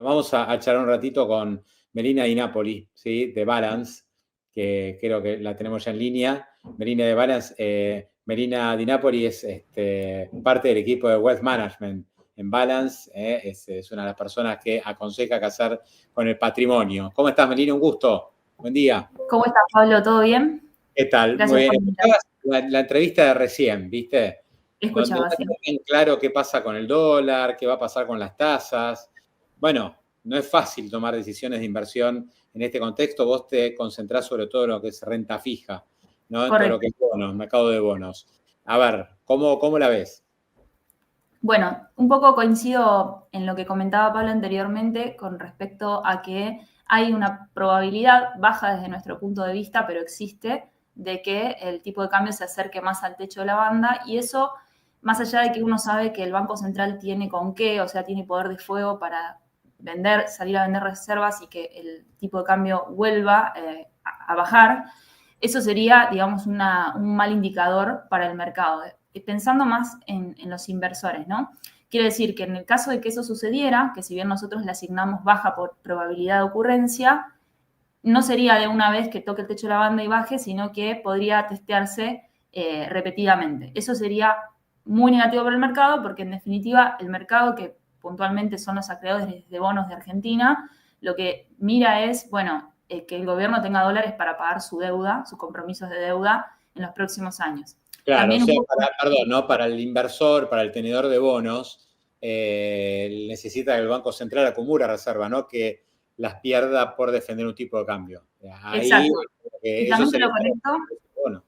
Vamos a charlar un ratito con Melina Di Napoli, ¿sí? De Balance, que creo que la tenemos ya en línea. Melina de Balance, Melina Di Napoli es parte del equipo de Wealth Management en Balance, es una de las personas que aconseja qué hacer con el patrimonio. ¿Cómo estás, Melina? Un gusto. Buen día. ¿Cómo estás, Pablo? ¿Todo bien? ¿Qué tal? Muy Gracias bien. por invitarme. Escuchabas la entrevista de recién, ¿viste? Donde no Escuchaba, sí. está bien claro qué pasa con el dólar, qué va a pasar con las tasas. Bueno, no es fácil tomar decisiones de inversión en este contexto. Vos te concentrás sobre todo en lo que es renta fija, ¿no? En todo lo que Correcto. es bonos, mercado de bonos. A ver, ¿cómo la ves? Bueno, un poco coincido en lo que comentaba Pablo anteriormente con respecto a que hay una probabilidad baja desde nuestro punto de vista, pero existe, de que el tipo de cambio se acerque más al techo de la banda y eso, más allá de que uno sabe que el Banco Central tiene con qué, o sea, tiene poder de fuego para vender, salir a vender reservas y que el tipo de cambio vuelva a bajar, eso sería, digamos, un mal indicador para el mercado. Pensando más en los inversores, ¿no? Quiere decir que en el caso de que eso sucediera, que si bien nosotros le asignamos baja por probabilidad de ocurrencia, no sería de una vez que toque el techo de la banda y baje, sino que podría testearse repetidamente. Eso sería muy negativo para el mercado porque en definitiva el mercado, que puntualmente son los acreedores de bonos de Argentina, lo que mira es, bueno, que el gobierno tenga dólares para pagar su deuda, sus compromisos de deuda en los próximos años. Claro, o También un sea, poco... perdón, ¿no? Para el inversor, para el tenedor de bonos, necesita que el Banco Central acumule reserva, no que las pierda por defender un tipo de cambio. Ahí, Exacto. Y eso también te sería lo conecto bueno.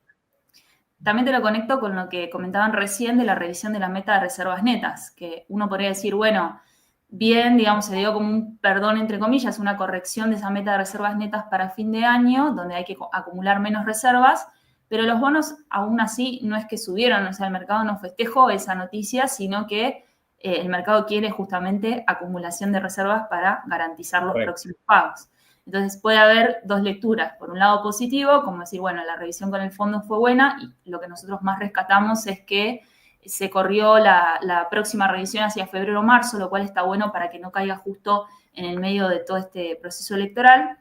También te lo conecto con lo que comentaban recién de la revisión de la meta de reservas netas, que uno podría decir, bueno, bien, digamos, se dio como un perdón, entre comillas, una corrección de esa meta de reservas netas para fin de año, donde hay que acumular menos reservas, pero los bonos aún así no es que subieron, o sea, el mercado no festejó esa noticia, sino que el mercado quiere justamente acumulación de reservas para garantizar los Correcto. próximos pagos. Entonces puede haber dos lecturas. Por un lado positivo, como decir, bueno, la revisión con el fondo fue buena y lo que nosotros más rescatamos es que se corrió la próxima revisión hacia febrero o marzo, lo cual está bueno para que no caiga justo en el medio de todo este proceso electoral.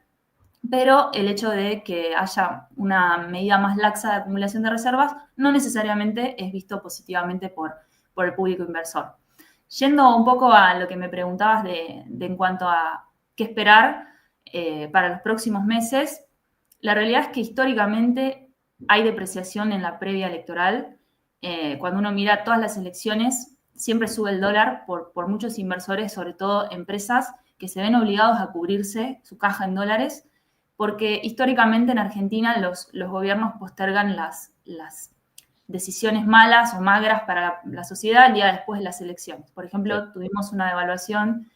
Pero el hecho de que haya una medida más laxa de acumulación de reservas no necesariamente es visto positivamente por el público inversor. Yendo un poco a lo que me preguntabas en cuanto a qué esperar para los próximos meses, la realidad es que históricamente hay depreciación en la previa electoral. Cuando uno mira todas las elecciones, siempre sube el dólar por muchos inversores, sobre todo empresas que se ven obligados a cubrirse su caja en dólares, porque históricamente en Argentina los gobiernos postergan las decisiones malas o magras para la sociedad el día después de las elecciones. Por Sí. ejemplo, tuvimos una devaluación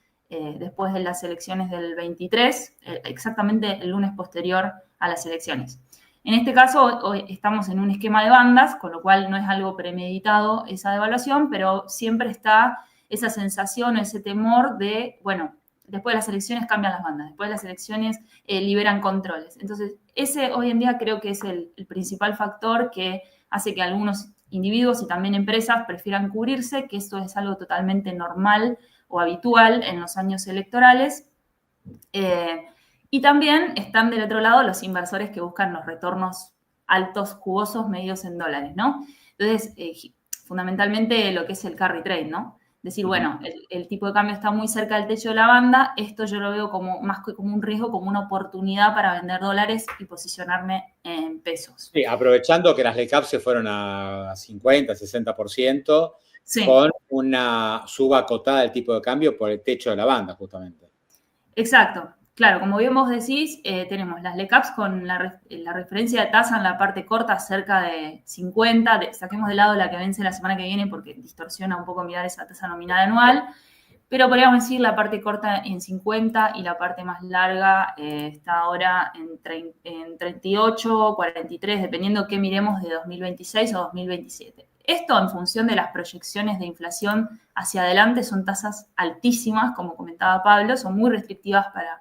después de las elecciones del 23, exactamente el lunes posterior a las elecciones. En este caso, hoy estamos en un esquema de bandas, con lo cual no es algo premeditado esa devaluación, pero siempre está esa sensación o ese temor de, bueno, después de las elecciones cambian las bandas, después de las elecciones liberan controles. Entonces, ese hoy en día creo que es el principal factor que hace que algunos individuos y también empresas prefieran cubrirse, que esto es algo totalmente normal o habitual en los años electorales. Y también están del otro lado los inversores que buscan los retornos altos, jugosos, medios en dólares, ¿no? Entonces, fundamentalmente lo que es el carry trade, ¿no? Decir, bueno, el tipo de cambio está muy cerca del techo de la banda, esto yo lo veo como más que como un riesgo, como una oportunidad para vender dólares y posicionarme en pesos. Sí, aprovechando que las LECAP se fueron a 50, 60%, Sí, con una suba acotada del tipo de cambio por el techo de la banda, justamente. exacto. Claro, como bien vos decís, tenemos las LECAPs con la referencia de tasa en la parte corta cerca de 50, saquemos de lado la que vence la semana que viene porque distorsiona un poco mirar esa tasa nominal anual, pero podríamos decir la parte corta en 50 y la parte más larga está ahora en 38, 43, dependiendo qué miremos de 2026 o 2027. Esto en función de las proyecciones de inflación hacia adelante son tasas altísimas, como comentaba Pablo, son muy restrictivas para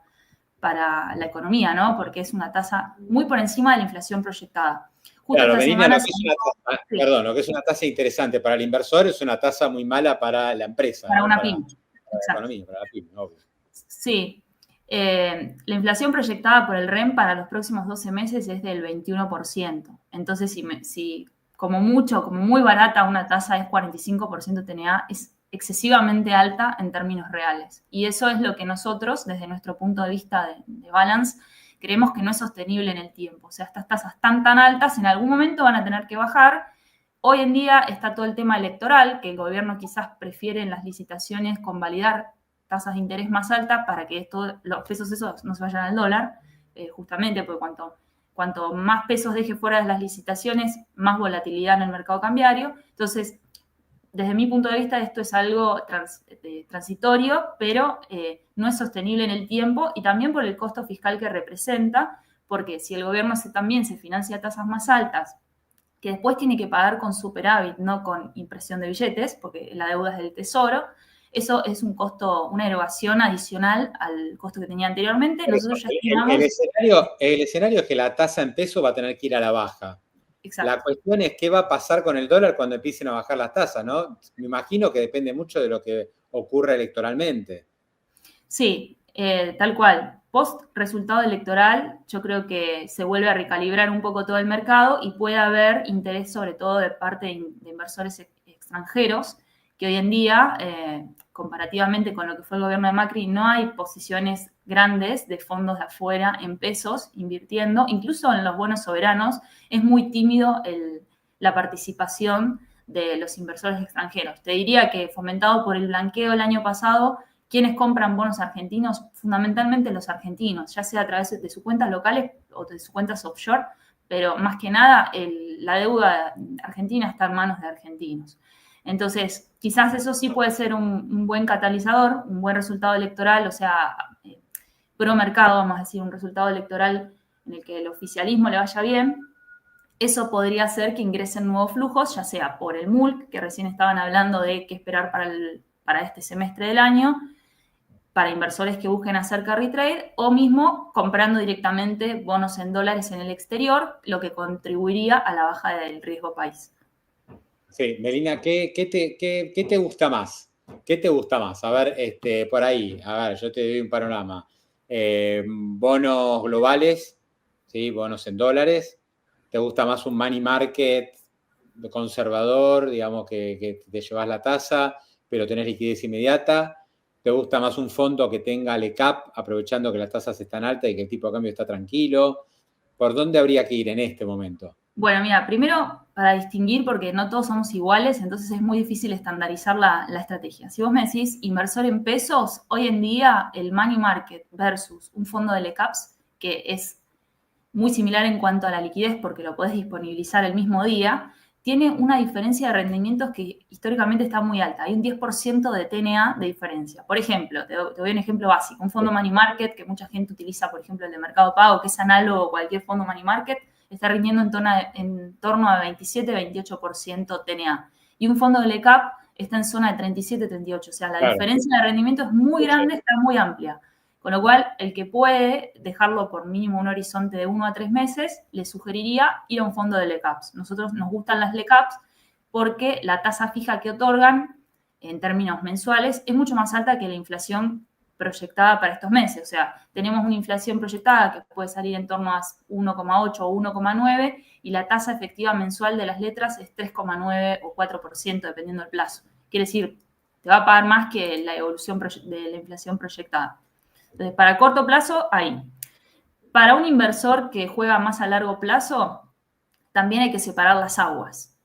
la economía, ¿no? Porque es una tasa muy por encima de la inflación proyectada. Justo Claro, esta Melina, semana lo se que es una dijo, tasa, sí, perdón, lo que es una tasa interesante para el inversor es una tasa muy mala para la empresa, para ¿no? una Para pyme. la Exacto. economía, para la pyme, obvio. Sí. La inflación proyectada por el REM para los próximos 12 meses es del 21%. Entonces, si como mucho, como muy barata una tasa es 45% TNA, es excesivamente alta en términos reales. Y eso es lo que nosotros, desde nuestro punto de vista de Balance, creemos que no es sostenible en el tiempo. O sea, estas tasas tan altas en algún momento van a tener que bajar. Hoy en día está todo el tema electoral, que el gobierno quizás prefiere en las licitaciones convalidar tasas de interés más altas para que los pesos esos no se vayan al dólar, justamente porque cuanto más pesos deje fuera de las licitaciones, más volatilidad en el mercado cambiario. Entonces, desde mi punto de vista, esto es algo transitorio, pero no es sostenible en el tiempo y también por el costo fiscal que representa, porque si el gobierno también se financia a tasas más altas, que después tiene que pagar con superávit, no con impresión de billetes, porque la deuda es del Tesoro, eso es un costo, una erogación adicional al costo que tenía anteriormente. Por eso, Nosotros ya estimamos... el escenario es que la tasa en peso va a tener que ir a la baja. La Exacto. cuestión es qué va a pasar con el dólar cuando empiecen a bajar las tasas, ¿no? Me imagino que depende mucho de lo que ocurra electoralmente. Sí, tal cual. Post resultado electoral, yo creo que se vuelve a recalibrar un poco todo el mercado y puede haber interés sobre todo de parte de inversores extranjeros, que hoy en día, comparativamente con lo que fue el gobierno de Macri, no hay posiciones grandes de fondos de afuera en pesos invirtiendo, incluso en los bonos soberanos, es muy tímido la participación de los inversores extranjeros. Te diría que fomentado por el blanqueo el año pasado, quienes compran bonos argentinos, fundamentalmente los argentinos, ya sea a través de sus cuentas locales o de sus cuentas offshore, pero más que nada la deuda argentina está en manos de argentinos. Entonces, quizás eso sí puede ser un buen catalizador, un buen resultado electoral, o sea, pro mercado, vamos a decir, un resultado electoral en el que el oficialismo le vaya bien. Eso podría hacer que ingresen nuevos flujos, ya sea por el MULC, que recién estaban hablando de qué esperar para este semestre del año, para inversores que busquen hacer carry trade, o mismo comprando directamente bonos en dólares en el exterior, lo que contribuiría a la baja del riesgo país. Sí, Melina, ¿qué te gusta más? ¿Qué te gusta más? A ver, por ahí, a ver, yo te doy un panorama. Bonos globales, ¿sí? Bonos en dólares. ¿Te gusta más un money market conservador, digamos, que te llevas la tasa, pero tenés liquidez inmediata? ¿Te gusta más un fondo que tenga LECAP, aprovechando que las tasas están altas y que el tipo de cambio está tranquilo? ¿Por dónde habría que ir en este momento? Bueno, mira, primero para distinguir, porque no todos somos iguales, entonces es muy difícil estandarizar la estrategia. Si vos me decís inversor en pesos, hoy en día el money market versus un fondo de LECAPs, que es muy similar en cuanto a la liquidez porque lo podés disponibilizar el mismo día, tiene una diferencia de rendimientos que históricamente está muy alta. Hay un 10% de TNA de diferencia. Por ejemplo, te doy un ejemplo básico. Un fondo money market que mucha gente utiliza, por ejemplo, el de Mercado Pago, que es análogo a cualquier fondo money market, está rindiendo en torno a 27-28% TNA. Y un fondo de LECAP está en zona de 37-38%. O sea, la diferencia de rendimiento es muy grande, está muy amplia. Con lo cual, el que puede dejarlo por mínimo un horizonte de 1 a 3 meses, le sugeriría ir a un fondo de LECAPs. Nosotros nos gustan las LECAPs porque la tasa fija que otorgan en términos mensuales es mucho más alta que la inflación proyectada para estos meses. O sea, tenemos una inflación proyectada que puede salir en torno a 1,8 o 1,9 y la tasa efectiva mensual de las letras es 3,9 o 4% dependiendo del plazo. Quiere decir, te va a pagar más que la evolución de la inflación proyectada. Entonces, para corto plazo, ahí. Para un inversor que juega más a largo plazo, también hay que separar las aguas.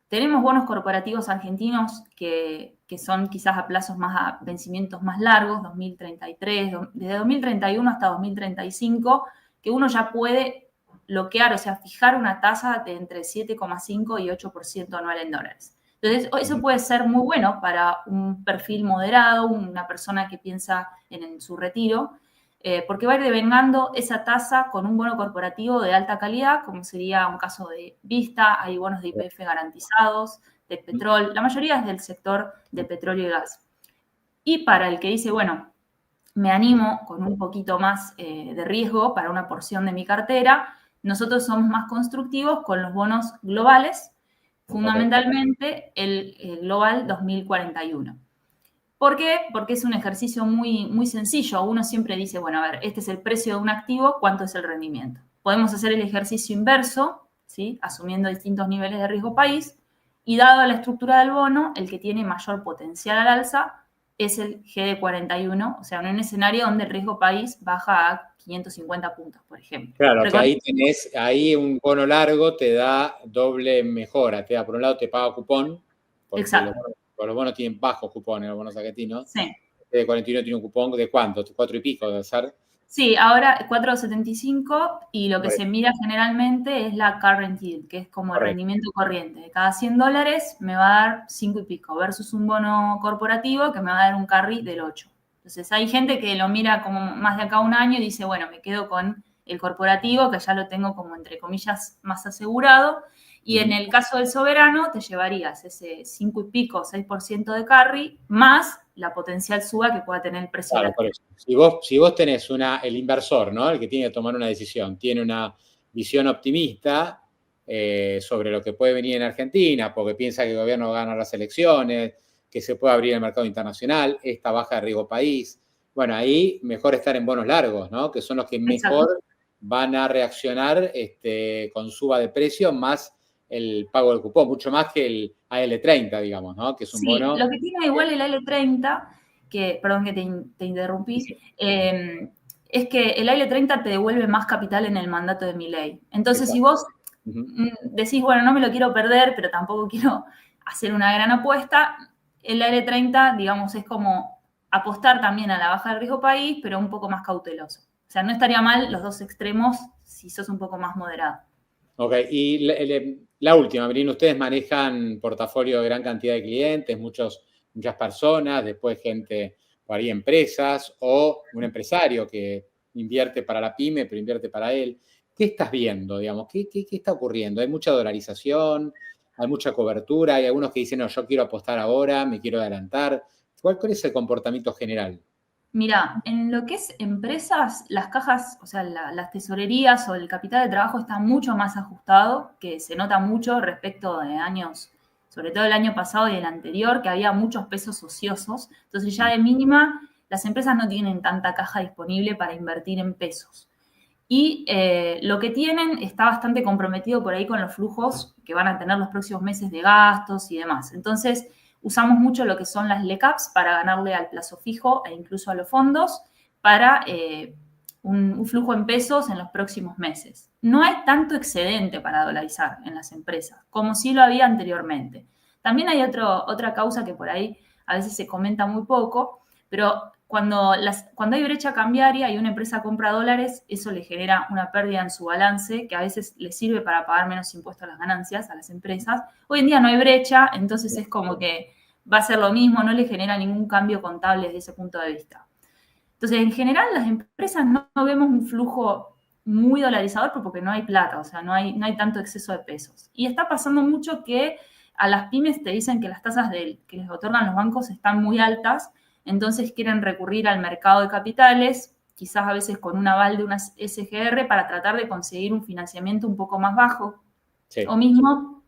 Tenemos bonos corporativos argentinos que son quizás a plazos a vencimientos más largos, 2033, desde 2031 hasta 2035, que uno ya puede bloquear, o sea, fijar una tasa de entre 7,5 y 8% anual en dólares. Entonces, eso puede ser muy bueno para un perfil moderado, una persona que piensa en su retiro, porque va a ir devengando esa tasa con un bono corporativo de alta calidad, como sería un caso de Vista, hay bonos de YPF garantizados, de petróleo, la mayoría es del sector de petróleo y gas. Y para el que dice, bueno, me animo con un poquito más de riesgo para una porción de mi cartera, nosotros somos más constructivos con los bonos globales, fundamentalmente el Global 2041. ¿Por qué? Porque es un ejercicio muy, muy sencillo. Uno siempre dice, bueno, a ver, este es el precio de un activo, ¿cuánto es el rendimiento? Podemos hacer el ejercicio inverso, ¿sí? Asumiendo distintos niveles de riesgo país, y dado la estructura del bono, el que tiene mayor potencial al alza es el GD41, o sea, en un escenario donde el riesgo país baja a 550 puntos, por ejemplo. Claro, que ahí un bono largo te da doble mejora. Te da, por un lado, te paga cupón, porque Exacto. los bonos tienen bajos cupones, los bonos argentinos. Sí. El 41 tiene un cupón de ¿cuánto? 4 y pico de hacer. Sí, ahora 4,75 y lo que Correcto. se mira generalmente es la current yield, que es como el Correcto. rendimiento corriente. De cada $100 me va a dar 5 y pico, versus un bono corporativo que me va a dar un carry del 8. Entonces hay gente que lo mira como más de acá a un año y dice, bueno, me quedo con el corporativo, que ya lo tengo como entre comillas más asegurado. Y en el caso del soberano, te llevarías ese 5 y pico, 6% de carry, más la potencial suba que pueda tener el precio Claro, del por activo. eso. Si vos tenés el inversor, ¿no? El que tiene que tomar una decisión, tiene una visión optimista sobre lo que puede venir en Argentina, porque piensa que el gobierno va a ganar las elecciones, que se puede abrir el mercado internacional, esta baja de riesgo país. Bueno, ahí mejor estar en bonos largos, ¿no? Que son los que Exacto. mejor van a reaccionar con suba de precio más el pago del cupón, mucho más que el AL30, digamos, ¿no? Que es un Sí, bono. lo que tiene igual el L30, que, perdón que te interrumpí, Sí, es que el L30 te devuelve más capital en el mandato de Milei. Entonces, si exacto. vos Ujú. decís, bueno, no me lo quiero perder, pero tampoco quiero hacer una gran apuesta, el L30, digamos, es como apostar también a la baja del riesgo país, pero un poco más cauteloso. O sea, no estaría mal los dos extremos si sos un poco más moderado. Ok, y la última, Merino, ustedes manejan portafolio de gran cantidad de clientes, muchas personas, después gente, por ahí empresas, o un empresario que invierte para la pyme, pero invierte para él. ¿Qué estás viendo, digamos? ¿Qué está ocurriendo? ¿Hay mucha dolarización? ¿Hay mucha cobertura? ¿Hay algunos que dicen, no, yo quiero apostar ahora, me quiero adelantar? ¿Cuál es el comportamiento general? Mira, en lo que es empresas, las cajas, o sea, las tesorerías o el capital de trabajo está mucho más ajustado, que se nota mucho respecto de años, sobre todo el año pasado y el anterior, que había muchos pesos ociosos. Entonces ya de mínima, las empresas no tienen tanta caja disponible para invertir en pesos. Y lo que tienen está bastante comprometido por ahí con los flujos que van a tener los próximos meses de gastos y demás. Entonces, usamos mucho lo que son las LECAPs para ganarle al plazo fijo e incluso a los fondos para un flujo en pesos en los próximos meses. No hay tanto excedente para dolarizar en las empresas, como sí lo había anteriormente. También hay otra causa que por ahí a veces se comenta muy poco, pero cuando hay brecha cambiaria y una empresa compra dólares, eso le genera una pérdida en su balance que a veces le sirve para pagar menos impuestos a las ganancias a las empresas. Hoy en día no hay brecha, entonces es como que va a ser lo mismo, no le genera ningún cambio contable desde ese punto de vista. Entonces, en general, las empresas no vemos un flujo muy dolarizador porque no hay plata, o sea, no hay tanto exceso de pesos. Y está pasando mucho que a las pymes te dicen que las tasas que les otorgan los bancos están muy altas, entonces quieren recurrir al mercado de capitales, quizás a veces con un aval de una SGR para tratar de conseguir un financiamiento un poco más bajo, Sí. o mismo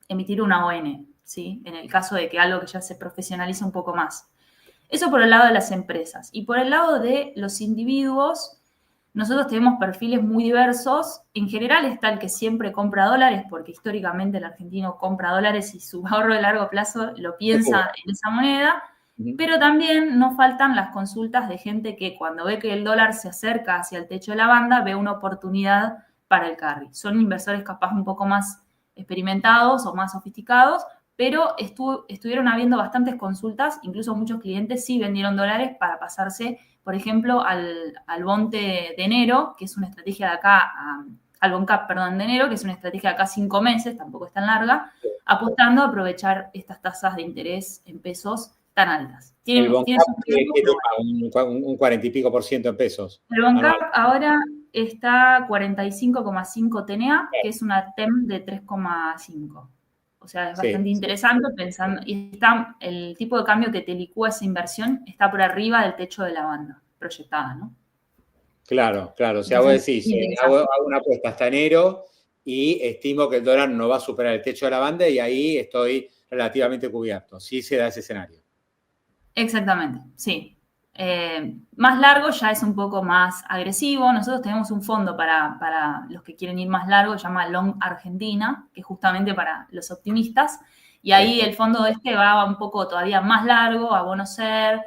emitir una ON, ¿sí? En el caso de que algo que ya se profesionaliza un poco más. Eso por el lado de las empresas. Y por el lado de los individuos, nosotros tenemos perfiles muy diversos. En general está el que siempre compra dólares, porque históricamente el argentino compra dólares y su ahorro de largo plazo lo piensa en esa moneda. Pero también no faltan las consultas de gente que cuando ve que el dólar se acerca hacia el techo de la banda, ve una oportunidad para el carry. Son inversores capaz un poco más experimentados o más sofisticados, pero estuvieron habiendo bastantes consultas, incluso muchos clientes sí vendieron dólares para pasarse, por ejemplo, al Bond de enero, que es una estrategia de acá, al Boncap, perdón, de enero, que es una estrategia de acá 5 meses, tampoco es tan larga, apostando a aprovechar estas tasas de interés en pesos tan altas. El Tiene Boncap, sus ¿qué riesgos, te pero paga? Un 40 y pico por ciento en pesos el anual. Boncap ahora está 45,5 TNA, que es una TEM de 3,5. O sea, es Sí, bastante interesante pensando, y está, el tipo de cambio que te licúa esa inversión está por arriba del techo de la banda proyectada, ¿no? claro, claro. O sea, vos Entonces, decís, interesante. hago una apuesta hasta enero y estimo que el dólar no va a superar el techo de la banda y ahí estoy relativamente cubierto. Sí se da ese escenario. Exactamente, sí. Más largo ya es un poco más agresivo. Nosotros tenemos un fondo para los que quieren ir más largo, se llama Long Argentina, que es justamente para los optimistas. Y ahí el fondo va un poco todavía más largo, a bonos SER,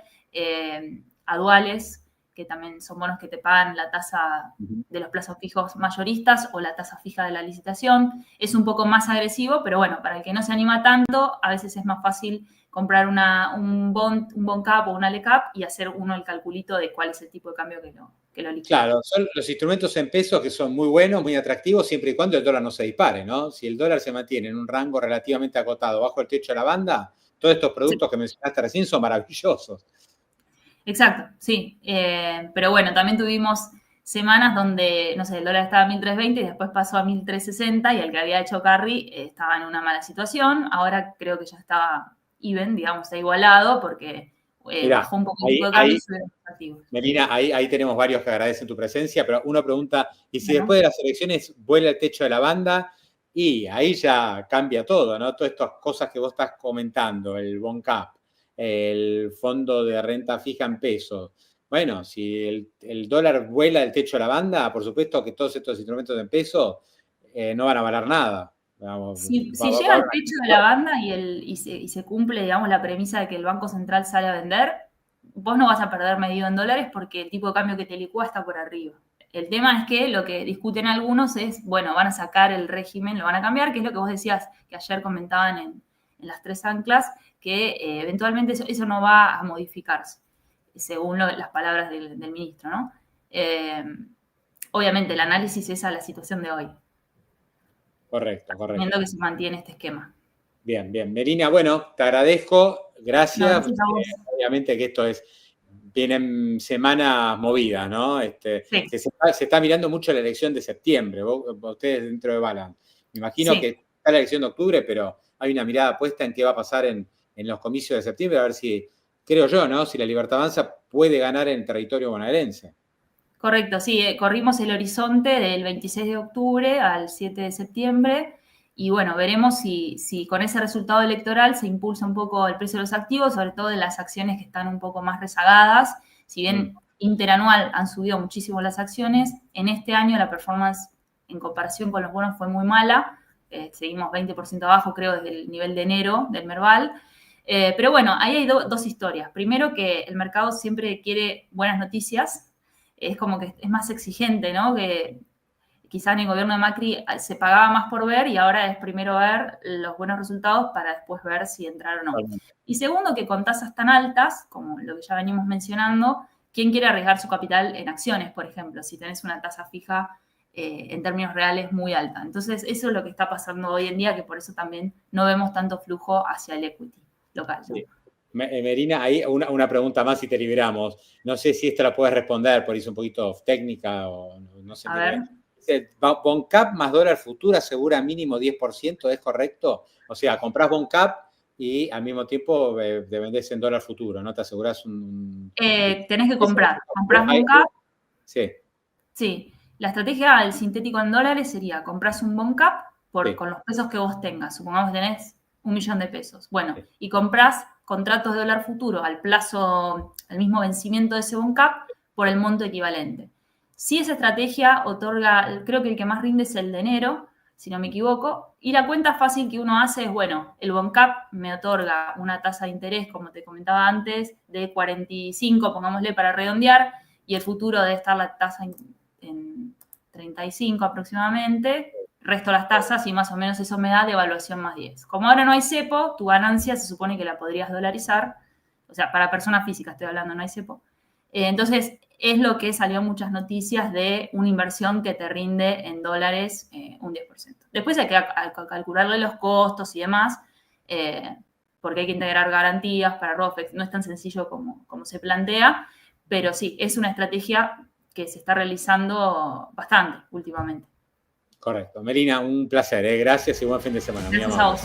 a duales, que también son bonos que te pagan la tasa de los plazos fijos mayoristas o la tasa fija de la licitación. Es un poco más agresivo, pero bueno, para el que no se anima tanto, a veces es más fácil comprar un bond cap o una LECAP y hacer uno el calculito de cuál es el tipo de cambio que lo liquida. Claro, son los instrumentos en pesos que son muy buenos, muy atractivos, siempre y cuando el dólar no se dispare, ¿no? Si el dólar se mantiene en un rango relativamente acotado bajo el techo de la banda, todos estos productos que mencionaste recién son maravillosos. Exacto, sí. Pero bueno, también tuvimos semanas donde, no sé, el dólar estaba a 1.320 y después pasó a 1.360 y el que había hecho carry estaba en una mala situación. Ahora creo que ya estaba even, digamos, está igualado porque Mirá, bajó un poco el tipo de cambio y subieron los activos. Melina, ahí tenemos varios que agradecen tu presencia, pero una pregunta, ¿y si Bueno. después de las elecciones vuela el techo de la banda? Y ahí ya cambia todo, ¿no? Todas estas cosas que vos estás comentando, el bond cap, el fondo de renta fija en pesos. Bueno, si el dólar vuela el techo de la banda, por supuesto que todos estos instrumentos en pesos no van a valer nada. Vamos, Si llega al techo de la banda y se cumple, digamos, la premisa de que el Banco Central sale a vender, vos no vas a perder medido en dólares porque el tipo de cambio que te licúa está por arriba. El tema es que lo que discuten algunos es, bueno, van a sacar el régimen, lo van a cambiar, que es lo que vos decías, que ayer comentaban en las tres anclas, que eventualmente eso no va a modificarse, según las palabras del ministro, ¿no? Obviamente el análisis es a la situación de hoy. Correcto. Viendo que se mantiene este esquema. Bien. Melina, bueno, te agradezco, gracias. No, Obviamente que vienen semanas movidas, ¿no? Sí. Se está mirando mucho la elección de septiembre, ustedes dentro de Balance. Me imagino que está la elección de octubre, pero hay una mirada puesta en qué va a pasar en los comicios de septiembre, a ver si, creo yo, ¿no? Si la Libertad Avanza puede ganar en territorio bonaerense. Correcto, sí, corrimos el horizonte del 26 de octubre al 7 de septiembre y bueno, veremos si con ese resultado electoral se impulsa un poco el precio de los activos, sobre todo de las acciones que están un poco más rezagadas. Si bien interanual han subido muchísimo las acciones, en este año la performance en comparación con los bonos fue muy mala, seguimos 20% abajo creo desde el nivel de enero del Merval. Pero bueno, ahí hay dos historias. Primero que el mercado siempre quiere buenas noticias, es como que es más exigente, ¿no? Que quizá en el gobierno de Macri se pagaba más por ver y ahora es primero ver los buenos resultados para después ver si entrar o no. Y segundo, que con tasas tan altas, como lo que ya venimos mencionando, ¿quién quiere arriesgar su capital en acciones, por ejemplo, si tenés una tasa fija en términos reales muy alta? Entonces, eso es lo que está pasando hoy en día, que por eso también no vemos tanto flujo hacia el equity local. Sí. Melina, ahí una pregunta más y te liberamos. No sé si esta la puedes responder, por eso un poquito técnica o no sé. A ver. Bond cap más dólar futuro asegura mínimo 10%, ¿es correcto? O sea, comprás bond cap y al mismo tiempo te vendés en dólar futuro, ¿no? Te asegurás un... tenés que comprar. Comprás bond cap. Sí. Sí. La estrategia del sintético en dólares sería, compras un bond cap con los pesos que vos tengas. Supongamos que tenés 1 millón de pesos. Bueno, y comprás contratos de dólar futuro al plazo, al mismo vencimiento de ese bond cap por el monto equivalente. Si esa estrategia otorga, creo que el que más rinde es el de enero, si no me equivoco, y la cuenta fácil que uno hace es, bueno, el bond cap me otorga una tasa de interés, como te comentaba antes, de 45, pongámosle para redondear, y el futuro debe estar la tasa en 35 aproximadamente, resto las tasas y más o menos eso me da devaluación más 10. Como ahora no hay cepo, tu ganancia se supone que la podrías dolarizar, o sea, para personas físicas estoy hablando, no hay cepo. Entonces, es lo que salió en muchas noticias de una inversión que te rinde en dólares un 10%. Después hay que calcularle los costos y demás, porque hay que integrar garantías para ROFEX, no es tan sencillo como se plantea, pero sí, es una estrategia que se está realizando bastante últimamente. Correcto. Melina, un placer, ¿eh? Gracias y buen fin de semana. Gracias a vos.